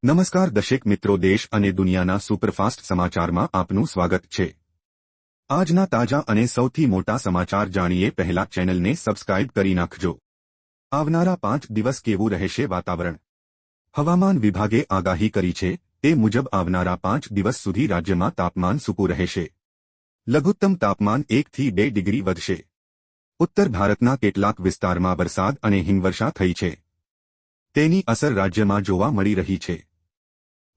નમસ્કાર દર્શક મિત્રો, દેશ અને દુનિયાના સુપરફાસ્ટ સમાચારમાં આપનું સ્વાગત છે। આજના તાજા અને સૌથી મોટા સમાચાર જાણીએ પહેલા ચેનલને સબસ્ક્રાઇબ કરી નાખજો। આવનારા 5 દિવસ કેવું રહેશે વાતાવરણ? હવામાન વિભાગે આગાહી કરી છે તે મુજબ આવનારા 5 દિવસ સુધી રાજ્યમાં તાપમાન સૂકું રહેશે। લઘુત્તમ તાપમાન 1 થી 2 ડિગ્રી વધશે। ઉત્તર ભારતના કેટલાક વિસ્તારમાં વરસાદ અને હિમવર્ષા થઈ છે। તેની અસર રાજ્યમાં જોવા મળી રહી છે।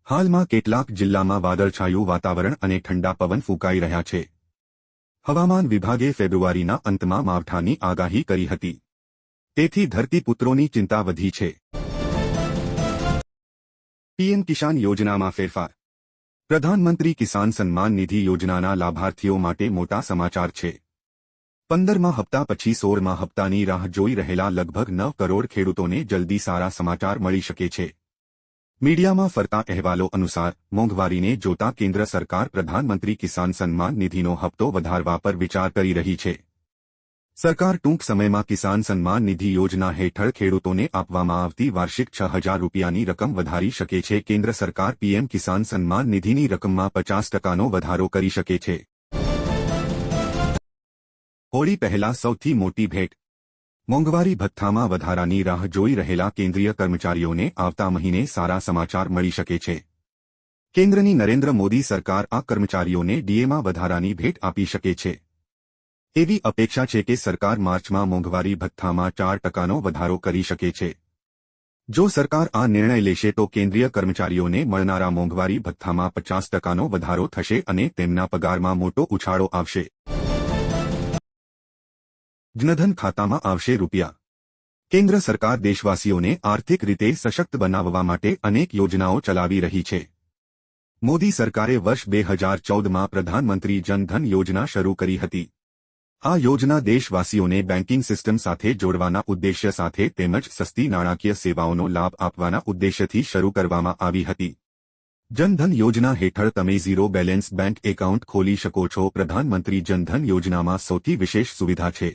હાલમાં કેટલાક જિલ્લામાં વાદળછાયું વાતાવરણ અને ઠંડા પવન ફૂંકાઈ રહ્યા છે। હવામાન વિભાગે ફેબ્રુઆરીના અંતમાં માવઠાની આગાહી કરી હતી। તેથી ધરતીપુત્રોની ચિંતા વધી છે। પીએમ કિસાન યોજનામાં ફેરફાર। પ્રધાનમંત્રી કિસાન સન્માન નિધિ યોજનાના લાભાર્થીઓ માટે મોટા સમાચાર છે। 15મા હપ્તા પછી 16મા હપ્તાની રાહ જોઈ રહેલા લગભગ 9 કરોડ ખેડૂતોને જલ્દી સારા સમાચાર મળી શકે છે। મીડિયામાં ફરતા અહેવાલો અનુસાર મોંઘવારીને જોતા કેન્દ્ર સરકાર પ્રધાનમંત્રી કિસાન સન્માન નિધિનો હપ્તો વધારવા પર વિચાર કરી રહી છે। સરકાર ટૂંક સમયમાં કિસાન સન્માન નિધિ યોજના હેઠળ ખેડૂતોને આપવામાં આવતી વાર્ષિક 6,000 રૂપિયાની રકમ વધારી શકે છે। કેન્દ્ર સરકાર પીએમ કિસાન સન્માન નિધિની રકમમાં 50%નો વધારો કરી શકે છે। હોળી પહેલા સૌથી મોટી ભેટ। મોંઘવારી ભથ્થામાં વધારાની રાહ જોઈ રહેલા કેન્દ્રીય કર્મચારીઓને આવતા મહિને સારા સમાચાર મળી શકે છે। કેન્દ્રની નરેન્દ્ર મોદી સરકાર આ કર્મચારીઓને ડીએમાં વધારાની ભેટ આપી શકે છે। એવી અપેક્ષા છે કે સરકાર માર્ચમાં મોંઘવારી ભથ્થામાં 4%નો વધારો કરી શકે છે। જો સરકાર આ નિર્ણય લેશે તો કેન્દ્રીય કર્મચારીઓને મળનારા મોંઘવારી ભથ્થામાં 50%નો વધારો થશે અને તેમના પગારમાં મોટો ઉછાળો આવશે। જનધન ખાતામાં આવશે રૂપિયા। કેન્દ્ર સરકાર દેશવાસીઓને આર્થિક રીતે સશક્ત બનાવવા માટે અનેક યોજનાઓ ચલાવી રહી છે। મોદી સરકારે વર્ષ 2014માં પ્રધાનમંત્રી જનધન યોજના શરૂ કરી હતી। આ યોજના દેશવાસીઓને બેન્કિંગ સિસ્ટમ સાથે જોડવાના ઉદ્દેશ્ય સાથે તેમજ સસ્તી નાણાકીય સેવાઓનો લાભ આપવાના ઉદ્દેશ્યથી શરૂ કરવામાં આવી હતી। જનધન યોજના હેઠળ તમે ઝીરો બેલેન્સ બેંક એકાઉન્ટ ખોલી શકો છો। પ્રધાનમંત્રી જનધન યોજનામાં સૌથી વિશેષ સુવિધા છે